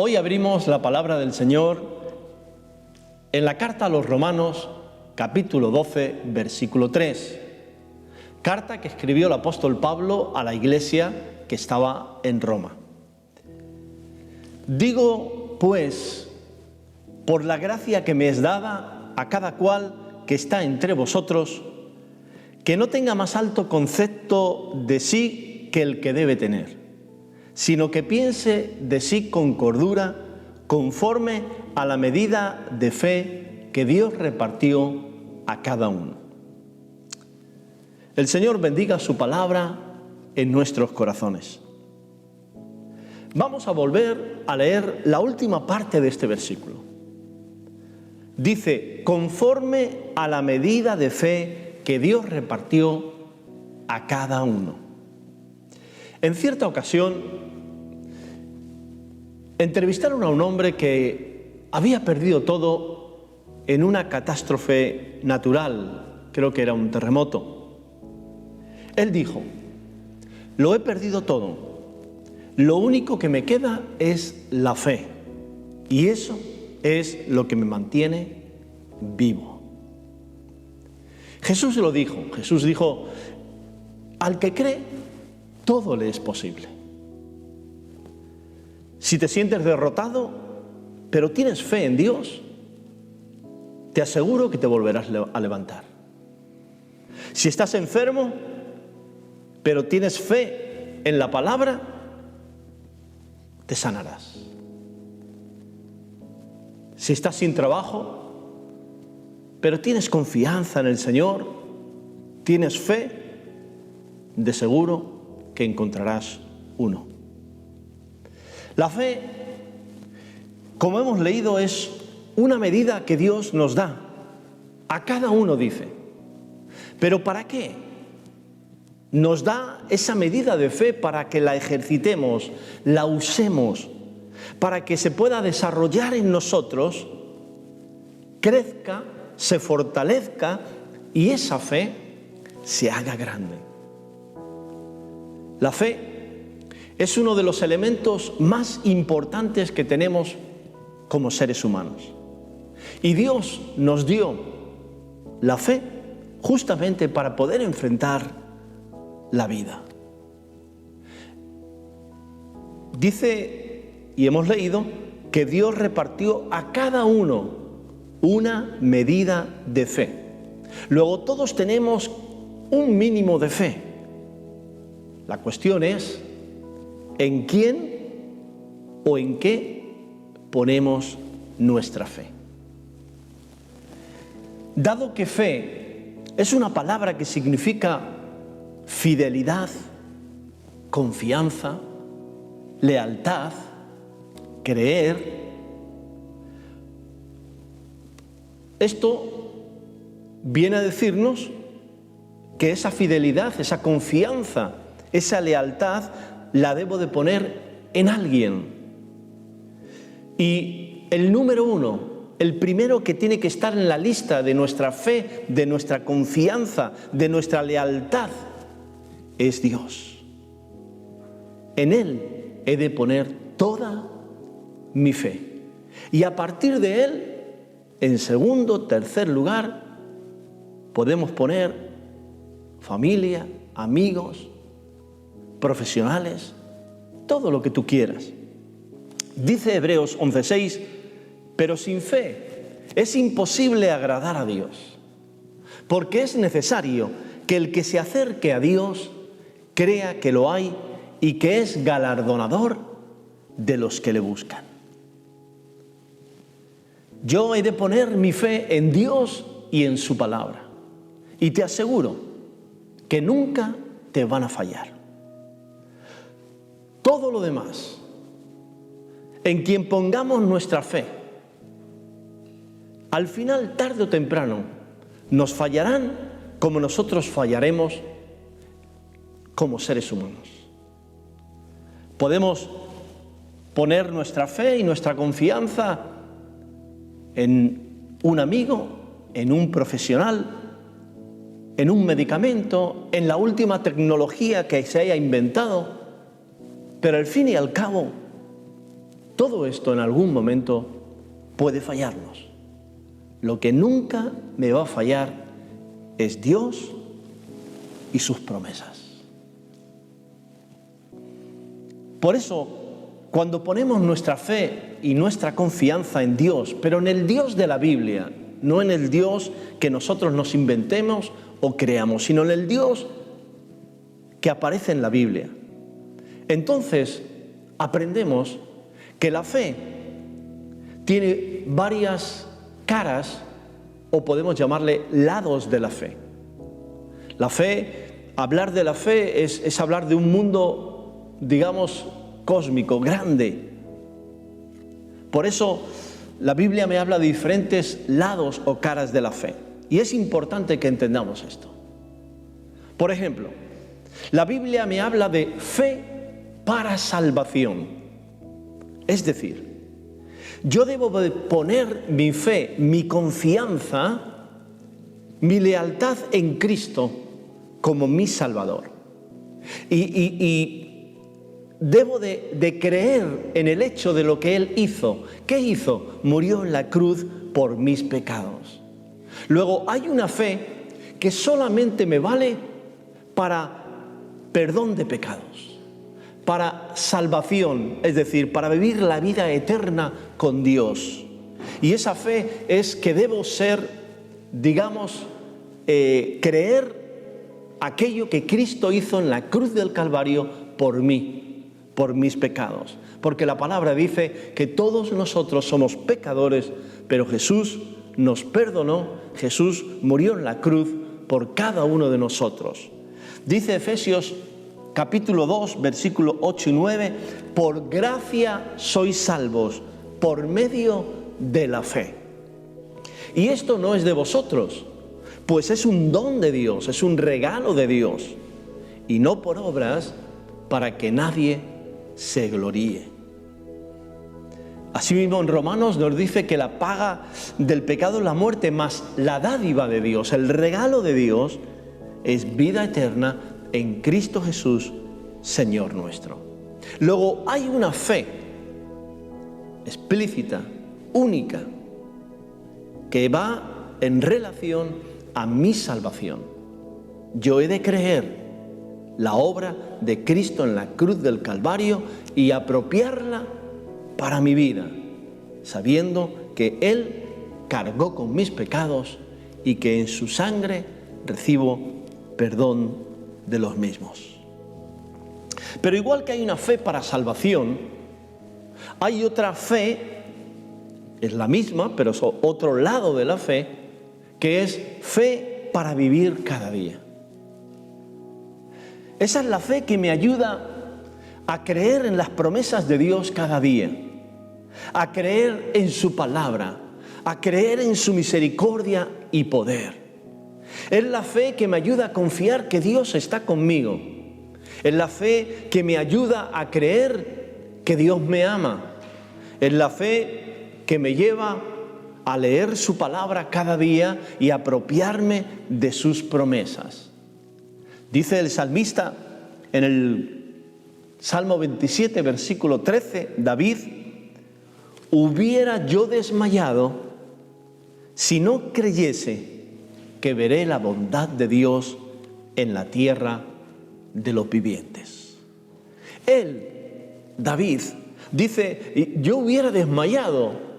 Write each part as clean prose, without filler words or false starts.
Hoy abrimos la palabra del Señor en la carta a los Romanos, capítulo 12, versículo 3. Carta que escribió el apóstol Pablo a la iglesia que estaba en Roma. Digo, pues, por la gracia que me es dada a cada cual que está entre vosotros, que no tenga más alto concepto de sí que el que debe tener, sino que piense de sí con cordura, conforme a la medida de fe que Dios repartió a cada uno. El Señor bendiga su palabra en nuestros corazones. Vamos a volver a leer la última parte de este versículo. Dice, conforme a la medida de fe que Dios repartió a cada uno. En cierta ocasión, entrevistaron a un hombre que había perdido todo en una catástrofe natural, creo que era un terremoto. Él dijo, lo he perdido todo, lo único que me queda es la fe, y eso es lo que me mantiene vivo. Jesús lo dijo, Jesús dijo, al que cree, todo le es posible. Si te sientes derrotado, pero tienes fe en Dios, te aseguro que te volverás a levantar. Si estás enfermo, pero tienes fe en la palabra, te sanarás. Si estás sin trabajo, pero tienes confianza en el Señor, tienes fe, de seguro que encontrarás uno. La fe, como hemos leído, es una medida que Dios nos da. A cada uno, dice. ¿Pero para qué? Nos da esa medida de fe para que la ejercitemos, la usemos, para que se pueda desarrollar en nosotros, crezca, se fortalezca y esa fe se haga grande. La fe es uno de los elementos más importantes que tenemos como seres humanos. Y Dios nos dio la fe justamente para poder enfrentar la vida. Dice, y hemos leído, que Dios repartió a cada uno una medida de fe. Luego todos tenemos un mínimo de fe. La cuestión es en quién o en qué ponemos nuestra fe. Dado que fe es una palabra que significa fidelidad, confianza, lealtad, creer, esto viene a decirnos que esa fidelidad, esa confianza, esa lealtad la debo de poner en alguien. Y el número uno, el primero que tiene que estar en la lista de nuestra fe, de nuestra confianza, de nuestra lealtad, es Dios. En Él he de poner toda mi fe. Y a partir de Él, en segundo, tercer lugar, podemos poner familia, amigos, profesionales, todo lo que tú quieras. Dice Hebreos 11:6, pero sin fe es imposible agradar a Dios, porque es necesario que el que se acerque a Dios crea que lo hay y que es galardonador de los que le buscan. Yo he de poner mi fe en Dios y en su palabra. Y te aseguro que nunca te van a fallar. Todo lo demás, en quien pongamos nuestra fe, al final, tarde o temprano, nos fallarán como nosotros fallaremos como seres humanos. Podemos poner nuestra fe y nuestra confianza en un amigo, en un profesional, en un medicamento, en la última tecnología que se haya inventado, pero al fin y al cabo Todo esto en algún momento puede fallarnos. Lo que nunca me va a fallar es Dios y sus promesas. Por eso, cuando ponemos nuestra fe y nuestra confianza en Dios, pero en el Dios de la Biblia, no en el Dios que nosotros nos inventemos o creamos, sino en el Dios que aparece en la Biblia, entonces aprendemos que la fe tiene varias caras, o podemos llamarle lados de la fe. La fe, hablar de la fe es hablar de un mundo, digamos, cósmico, grande. Por eso la Biblia me habla de diferentes lados o caras de la fe. Y es importante que entendamos esto. Por ejemplo, la Biblia me habla de fe para salvación. Es decir, yo debo de poner mi fe, mi confianza, mi lealtad en Cristo como mi Salvador. Y debo de creer en el hecho de lo que Él hizo. ¿Qué hizo? Murió en la cruz por mis pecados. Luego hay una fe que solamente me vale para perdón de pecados, para salvación, es decir, para vivir la vida eterna con Dios. Y esa fe es que debo ser, digamos, creer aquello que Cristo hizo en la cruz del Calvario por mí, por mis pecados. Porque la palabra dice que todos nosotros somos pecadores, pero Jesús nos perdonó, Jesús murió en la cruz por cada uno de nosotros. Dice Efesios capítulo 2, versículos 8 y 9, por gracia sois salvos, por medio de la fe. Y esto no es de vosotros, pues es un don de Dios, es un regalo de Dios, y no por obras para que nadie se gloríe. Asimismo, en Romanos nos dice que la paga del pecado es la muerte, mas la dádiva de Dios, el regalo de Dios, es vida eterna en Cristo Jesús, Señor nuestro. Luego hay una fe explícita, única, que va en relación a mi salvación. Yo he de creer la obra de Cristo en la cruz del Calvario y apropiarla para mi vida, sabiendo que Él cargó con mis pecados y que en su sangre recibo perdón de los mismos. Pero igual que hay una fe para salvación, hay otra fe, es la misma, pero es otro lado de la fe, que es fe para vivir cada día. Esa es la fe que me ayuda a creer en las promesas de Dios cada día, a creer en su palabra, a creer en su misericordia y poder. Es la fe que me ayuda a confiar que Dios está conmigo. Es la fe que me ayuda a creer que Dios me ama. Es la fe que me lleva a leer su palabra cada día y apropiarme de sus promesas. Dice el salmista en el Salmo 27, versículo 13, David: hubiera yo desmayado si no creyese que veré la bondad de Dios en la tierra de los vivientes. Él, David, dice: yo hubiera desmayado,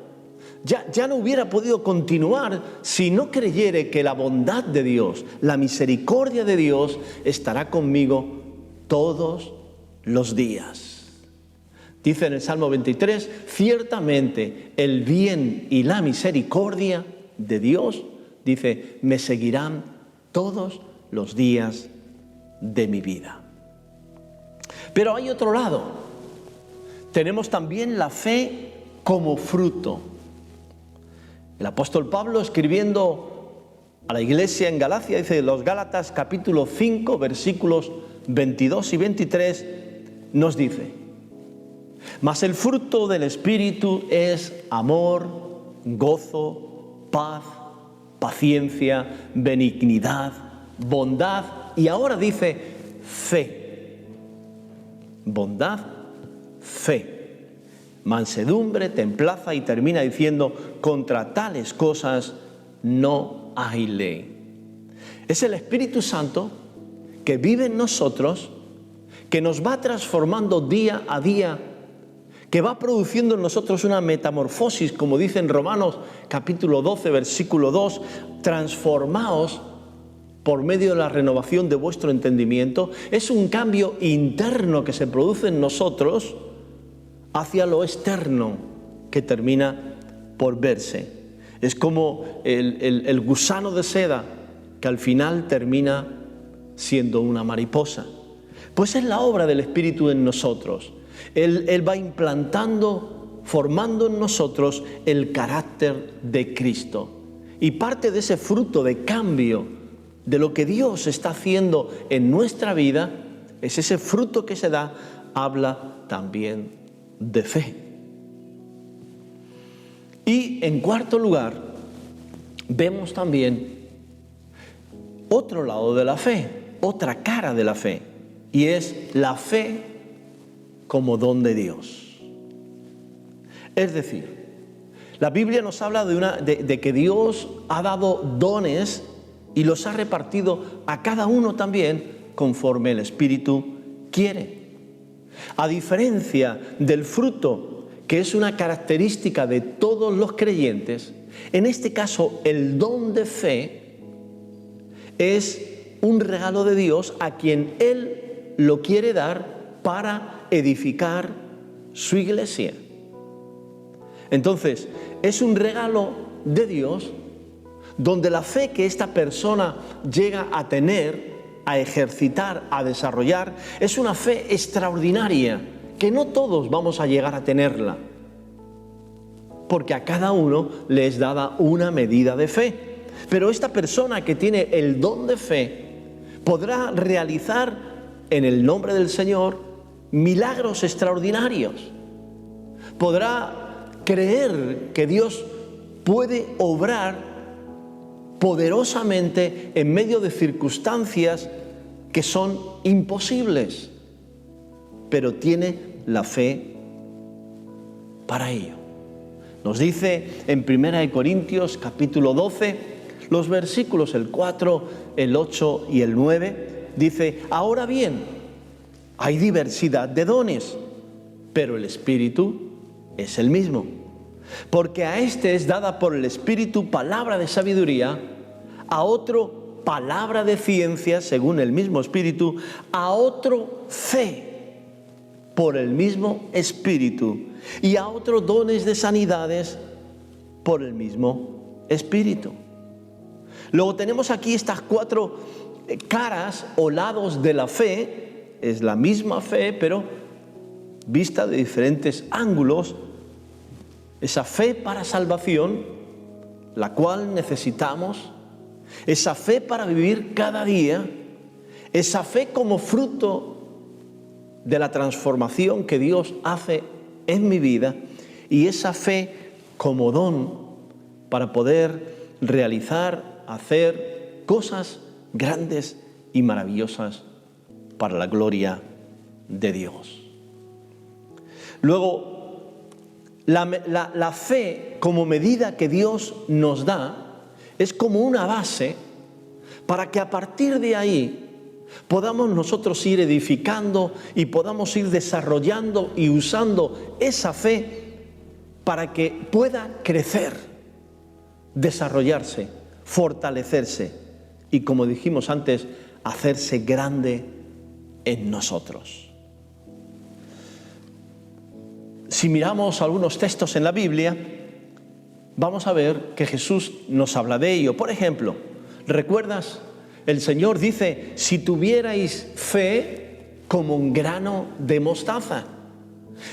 ya no hubiera podido continuar si no creyere que la bondad de Dios, la misericordia de Dios estará conmigo todos los días. Dice en el Salmo 23, ciertamente el bien y la misericordia de Dios, dice, me seguirán todos los días de mi vida. Pero hay otro lado. Tenemos también la fe como fruto. El apóstol Pablo, escribiendo a la iglesia en Galacia, dice, los Gálatas capítulo 5, versículos 22 y 23, nos dice: mas el fruto del Espíritu es amor, gozo, paz, paciencia, benignidad, bondad, y ahora dice fe. Bondad, fe, mansedumbre, templanza, y termina diciendo, contra tales cosas no hay ley. Es el Espíritu Santo que vive en nosotros, que nos va transformando día a día, que va produciendo en nosotros una metamorfosis, como dice en Romanos capítulo 12, versículo 2, transformaos por medio de la renovación de vuestro entendimiento. Es un cambio interno que se produce en nosotros hacia lo externo, que termina por verse. Es como el gusano de seda, que al final termina siendo una mariposa. Pues es la obra del Espíritu en nosotros. Él va implantando, formando en nosotros el carácter de Cristo. Y parte de ese fruto de cambio, de lo que Dios está haciendo en nuestra vida, es ese fruto que se da, habla también de fe. Y en cuarto lugar, vemos también otro lado de la fe, otra cara de la fe, y es la fe como don de Dios. Es decir, la Biblia nos habla de que Dios ha dado dones y los ha repartido a cada uno también conforme el Espíritu quiere. A diferencia del fruto, que es una característica de todos los creyentes, en este caso el don de fe es un regalo de Dios a quien Él lo quiere dar para edificar su iglesia. Entonces, es un regalo de Dios donde la fe que esta persona llega a tener, a ejercitar, a desarrollar, es una fe extraordinaria, que no todos vamos a llegar a tenerla, porque a cada uno le es dada una medida de fe. Pero esta persona que tiene el don de fe podrá realizar en el nombre del Señor milagros extraordinarios. Podrá creer que Dios puede obrar poderosamente en medio de circunstancias que son imposibles, pero tiene la fe para ello. Nos dice en 1 Corintios capítulo 12, los versículos el 4, el 8 y el 9, dice: ahora bien, hay diversidad de dones, pero el Espíritu es el mismo. Porque a este es dada por el Espíritu palabra de sabiduría, a otro palabra de ciencia según el mismo Espíritu, a otro fe por el mismo Espíritu, y a otro dones de sanidades por el mismo Espíritu. Luego tenemos aquí estas 4 caras o lados de la fe. Es la misma fe, pero vista de diferentes ángulos. Esa fe para salvación, la cual necesitamos, esa fe para vivir cada día, esa fe como fruto de la transformación que Dios hace en mi vida, y esa fe como don para poder realizar, hacer cosas grandes y maravillosas para la gloria de Dios. Luego, la fe como medida que Dios nos da es como una base para que a partir de ahí podamos nosotros ir edificando y podamos ir desarrollando y usando esa fe para que pueda crecer, desarrollarse, fortalecerse y, como dijimos antes, hacerse grande en nosotros. Si miramos algunos textos en la Biblia, vamos a ver que Jesús nos habla de ello. Por ejemplo, ¿recuerdas? El Señor dice: si tuvierais fe como un grano de mostaza.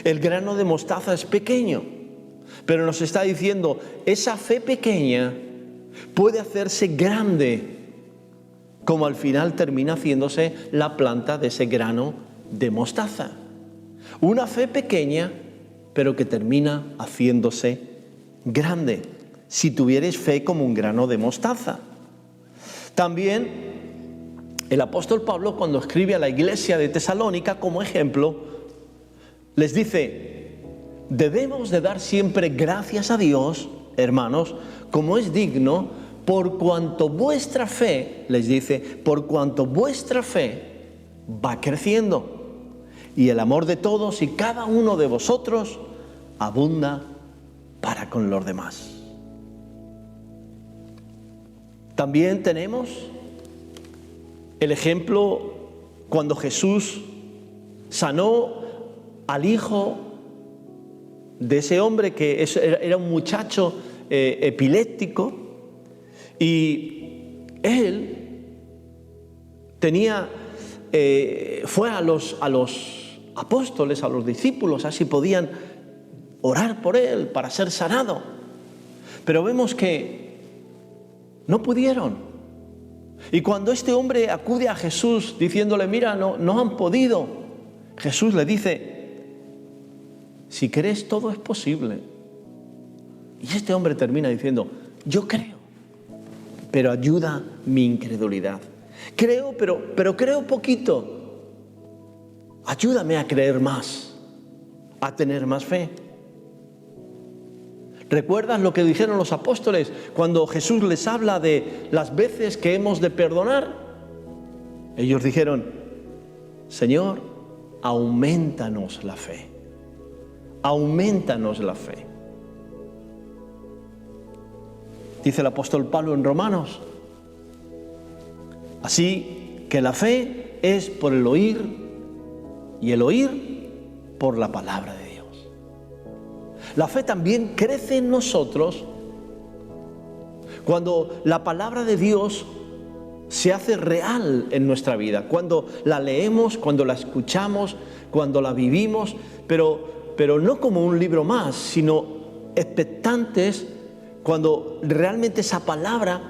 El grano de mostaza es pequeño, pero nos está diciendo, esa fe pequeña puede hacerse grande, como al final termina haciéndose la planta de ese grano de mostaza. Una fe pequeña, pero que termina haciéndose grande, si tuvierais fe como un grano de mostaza. También el apóstol Pablo, cuando escribe a la iglesia de Tesalónica como ejemplo, les dice: debemos de dar siempre gracias a Dios, hermanos, como es digno, por cuanto vuestra fe, les dice, por cuanto vuestra fe va creciendo y el amor de todos y cada uno de vosotros abunda para con los demás. También tenemos el ejemplo cuando Jesús sanó al hijo de ese hombre que era un muchacho epiléptico, y él fue a los apóstoles, a los discípulos, así podían orar por él para ser sanado, pero vemos que no pudieron. Y cuando este hombre acude a Jesús diciéndole, mira, no han podido, Jesús le dice, si crees, todo es posible. Y este hombre termina diciendo, yo creo, pero ayuda mi incredulidad. Creo, pero creo poquito. Ayúdame a creer más, a tener más fe. ¿Recuerdas lo que dijeron los apóstoles cuando Jesús les habla de las veces que hemos de perdonar? Ellos dijeron, Señor, aumentanos la fe. Aumentanos la fe. Dice el apóstol Pablo en Romanos, así que la fe es por el oír y el oír por la palabra de Dios. La fe también crece en nosotros cuando la palabra de Dios se hace real en nuestra vida, cuando la leemos, cuando la escuchamos, cuando la vivimos, pero no como un libro más, sino expectantes cuando realmente esa palabra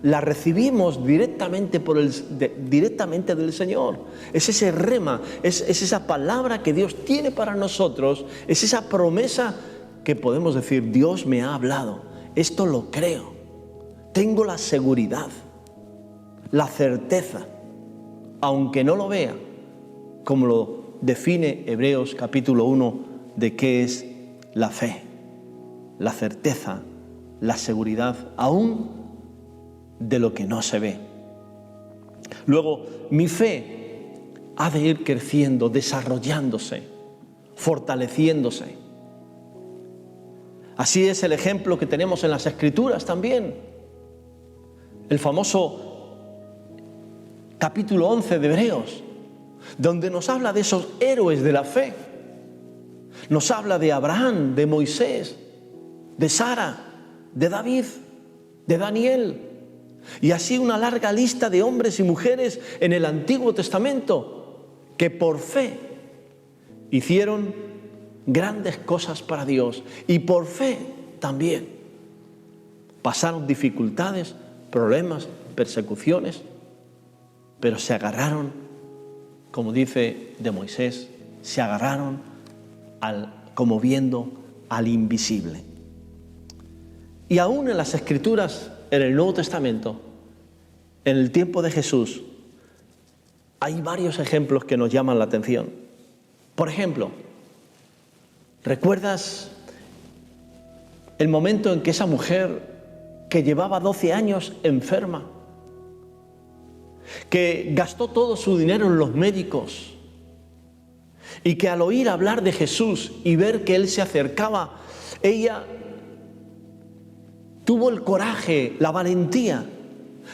la recibimos directamente directamente del Señor. Es ese rema, es esa palabra que Dios tiene para nosotros, es esa promesa que podemos decir, Dios me ha hablado, esto lo creo, tengo la seguridad, la certeza, aunque no lo vea, como lo define Hebreos capítulo 1, de qué es la fe, la certeza, la seguridad, aún de lo que no se ve. Luego, mi fe ha de ir creciendo, desarrollándose, fortaleciéndose. Así es el ejemplo que tenemos en las Escrituras también. El famoso capítulo 11 de Hebreos, donde nos habla de esos héroes de la fe. Nos habla de Abraham, de Moisés, de Sara, de David, de Daniel, y así una larga lista de hombres y mujeres en el Antiguo Testamento que por fe hicieron grandes cosas para Dios y por fe también pasaron dificultades, problemas, persecuciones, pero se agarraron, como dice de Moisés, se agarraron como viendo al invisible. Y aún en las Escrituras, en el Nuevo Testamento, en el tiempo de Jesús, hay varios ejemplos que nos llaman la atención. Por ejemplo, ¿recuerdas el momento en que esa mujer que llevaba 12 años enferma, que gastó todo su dinero en los médicos y que al oír hablar de Jesús y ver que Él se acercaba, ella tuvo el coraje, la valentía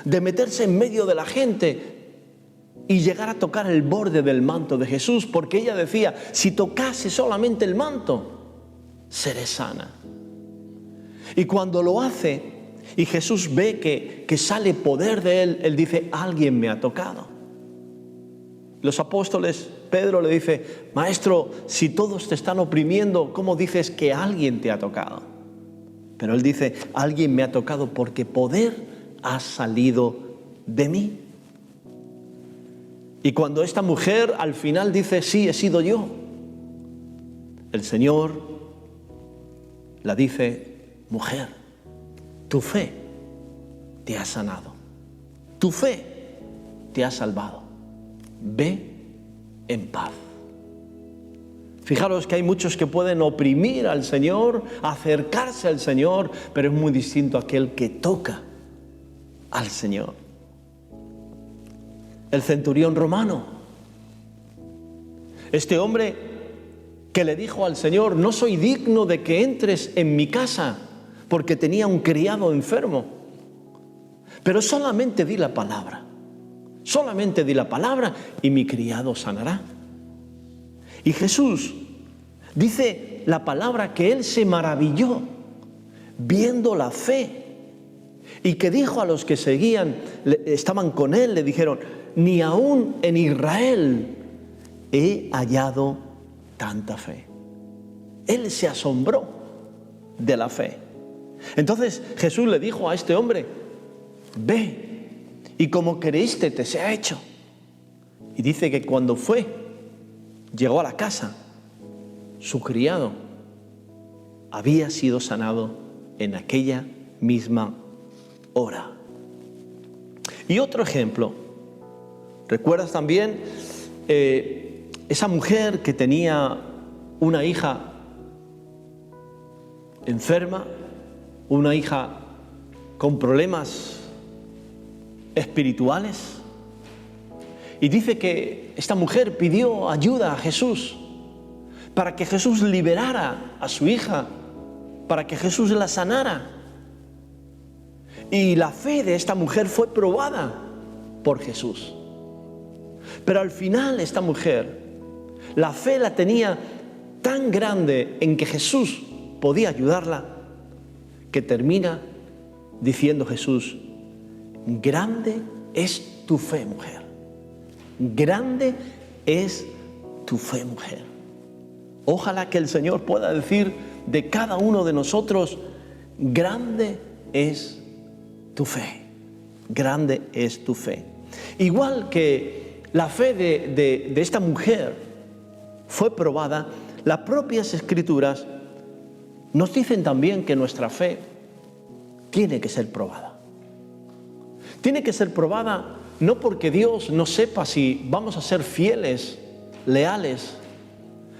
de meterse en medio de la gente y llegar a tocar el borde del manto de Jesús, porque ella decía, si tocase solamente el manto, seré sana. Y cuando lo hace y Jesús ve que sale poder de él, él dice, alguien me ha tocado. Los apóstoles, Pedro le dice, maestro, si todos te están oprimiendo, ¿cómo dices que alguien te ha tocado? Pero él dice, alguien me ha tocado porque poder ha salido de mí. Y cuando esta mujer al final dice, sí, he sido yo, el Señor la dice, mujer, tu fe te ha sanado, tu fe te ha salvado, ve en paz. Fijaros que hay muchos que pueden oprimir al Señor, acercarse al Señor, pero es muy distinto aquel que toca al Señor. El centurión romano, este hombre que le dijo al Señor: no soy digno de que entres en mi casa, porque tenía un criado enfermo, pero solamente di la palabra y mi criado sanará. Y Jesús dice la palabra que él se maravilló viendo la fe, y que dijo a los que estaban con él, le dijeron: ni aún en Israel he hallado tanta fe. Él se asombró de la fe. Entonces Jesús le dijo a este hombre: ve, y como creíste te sea hecho. Y dice que cuando llegó a la casa, su criado había sido sanado en aquella misma hora. Y otro ejemplo, ¿recuerdas también esa mujer que tenía una hija enferma, una hija con problemas espirituales? Y dice que esta mujer pidió ayuda a Jesús para que Jesús liberara a su hija, para que Jesús la sanara. Y la fe de esta mujer fue probada por Jesús. Pero al final esta mujer, la fe la tenía tan grande en que Jesús podía ayudarla, que termina diciendo Jesús: grande es tu fe, mujer. Grande es tu fe, mujer. Ojalá que el Señor pueda decir de cada uno de nosotros: grande es tu fe. Grande es tu fe. Igual que la fe de esta mujer fue probada, las propias Escrituras nos dicen también que nuestra fe tiene que ser probada. Tiene que ser probada no porque Dios no sepa si vamos a ser fieles, leales,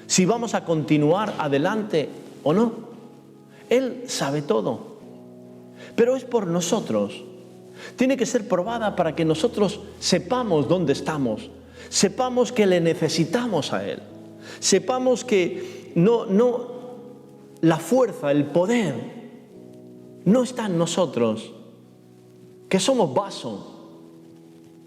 si vamos a continuar adelante o no. Él sabe todo. Pero es por nosotros. Tiene que ser probada para que nosotros sepamos dónde estamos, sepamos que le necesitamos a Él, sepamos que la fuerza, el poder no está en nosotros, que somos vaso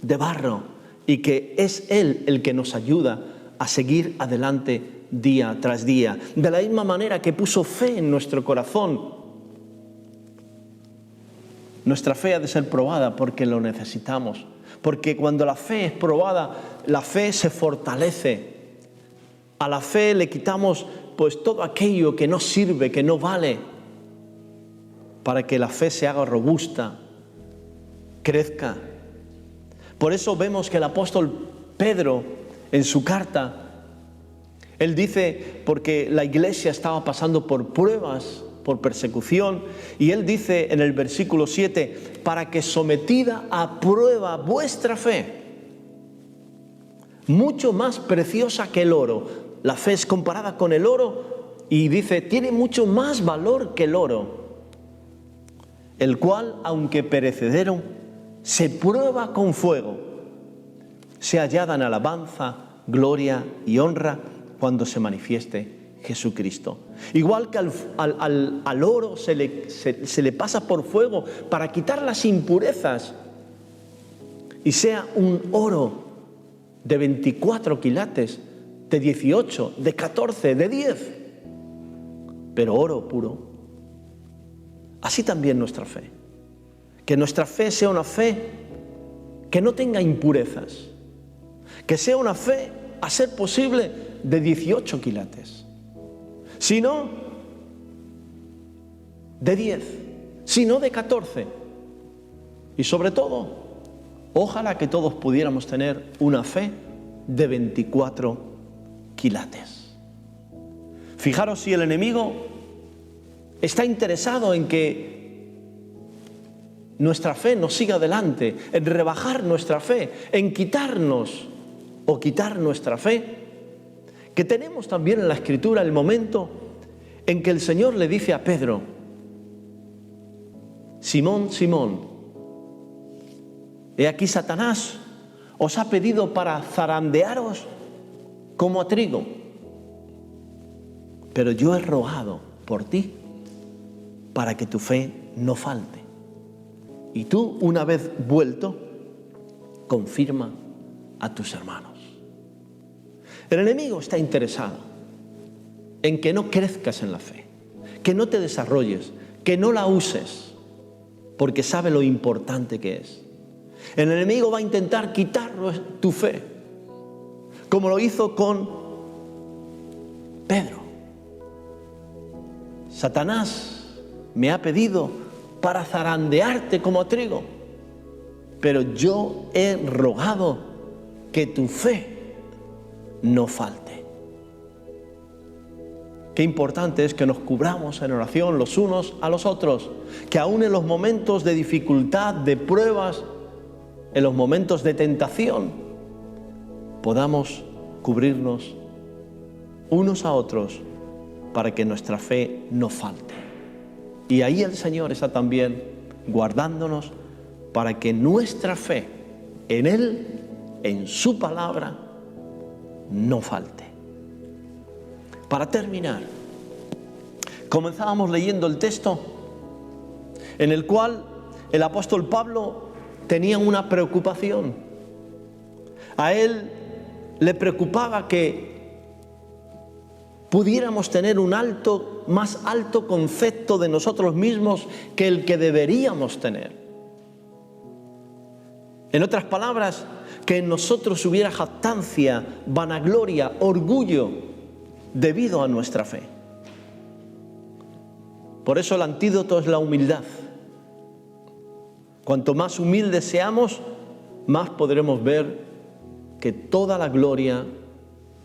de barro y que es Él el que nos ayuda a seguir adelante día tras día. De la misma manera que puso fe en nuestro corazón, nuestra fe ha de ser probada porque lo necesitamos. Porque cuando la fe es probada, la fe se fortalece. A la fe le quitamos pues todo aquello que no sirve, que no vale, para que la fe se haga robusta, crezca. Por eso vemos que el apóstol Pedro, en su carta, él dice, porque la iglesia estaba pasando por pruebas, por persecución, y él dice en el versículo 7, para que sometida a prueba vuestra fe, mucho más preciosa que el oro. La fe es comparada con el oro y dice, tiene mucho más valor que el oro, el cual, aunque perecedero, se prueba con fuego, sea hallada en alabanza, gloria y honra cuando se manifieste Jesucristo. Igual que al oro se le pasa por fuego para quitar las impurezas y sea un oro de 24 quilates, de 18, de 14, de 10, pero oro puro. Así también nuestra fe. Que nuestra fe sea una fe que no tenga impurezas, que sea una fe, a ser posible, de 18 quilates, sino de 10, sino de 14. Y sobre todo, ojalá que todos pudiéramos tener una fe de 24 quilates. Fijaros si el enemigo está interesado en que nuestra fe nos siga adelante, en rebajar nuestra fe, en quitarnos o quitar nuestra fe, Que tenemos también en la Escritura el momento en que el Señor le dice a Pedro: Simón, Simón, he aquí Satanás os ha pedido para zarandearos como a trigo, pero yo he rogado por ti para que tu fe no falte. Y tú, una vez vuelto, confirma a tus hermanos. El enemigo está interesado en que no crezcas en la fe, que no te desarrolles, que no la uses, porque sabe lo importante que es. El enemigo va a intentar quitar tu fe, como lo hizo con Pedro. Satanás me ha pedido para zarandearte como a trigo, pero yo he rogado que tu fe no falte. Qué importante es que nos cubramos en oración los unos a los otros, que aún en los momentos de dificultad, de pruebas, en los momentos de tentación, podamos cubrirnos unos a otros para que nuestra fe no falte. Y ahí el Señor está también guardándonos para que nuestra fe en Él, en su palabra, no falte. Para terminar, comenzábamos leyendo el texto en el cual el apóstol Pablo tenía una preocupación. A él le preocupaba que pudiéramos tener un más alto concepto de nosotros mismos que el que deberíamos tener. En otras palabras, que en nosotros hubiera jactancia, vanagloria, orgullo, debido a nuestra fe. Por eso el antídoto es la humildad. Cuanto más humildes seamos, más podremos ver que toda la gloria,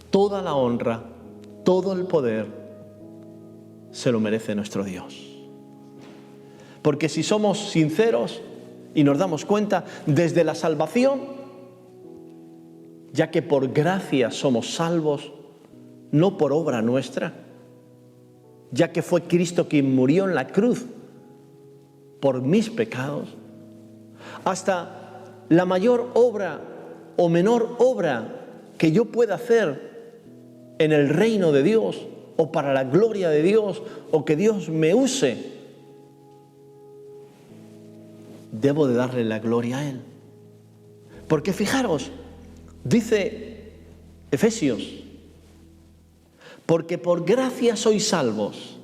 toda la honra, todo el poder se lo merece nuestro Dios. Porque si somos sinceros y nos damos cuenta, desde la salvación, ya que por gracia somos salvos, no por obra nuestra, ya que fue Cristo quien murió en la cruz por mis pecados, hasta la mayor obra o menor obra que yo pueda hacer en el reino de Dios o para la gloria de Dios o que Dios me use, debo de darle la gloria a Él. Porque fijaros, dice Efesios, porque por gracia sois salvos,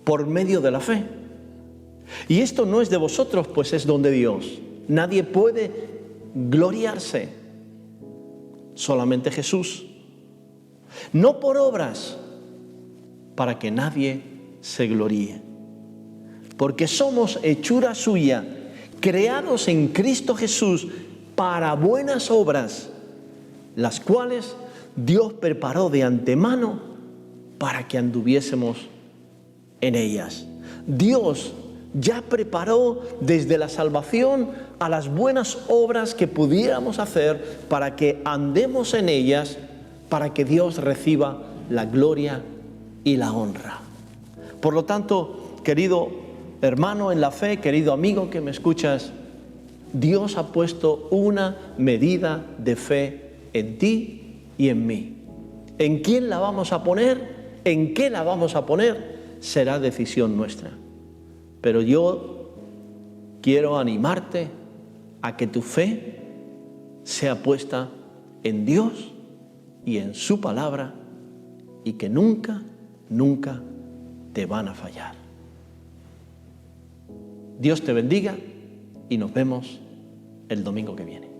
por medio de la fe. Y esto no es de vosotros, pues es don de Dios. Nadie puede gloriarse, solamente Jesús. No por obras, para que nadie se gloríe. Porque somos hechura suya, creados en Cristo Jesús para buenas obras, las cuales Dios preparó de antemano para que anduviésemos en ellas. Dios ya preparó desde la salvación a las buenas obras que pudiéramos hacer para que andemos en ellas, para que Dios reciba la gloria y la honra. Por lo tanto, querido hermano en la fe, querido amigo que me escuchas, Dios ha puesto una medida de fe en ti y en mí. ¿En quién la vamos a poner? ¿En qué la vamos a poner? Será decisión nuestra. Pero yo quiero animarte a que tu fe sea puesta en Dios y en su palabra y que nunca, nunca te van a fallar. Dios te bendiga y nos vemos el domingo que viene.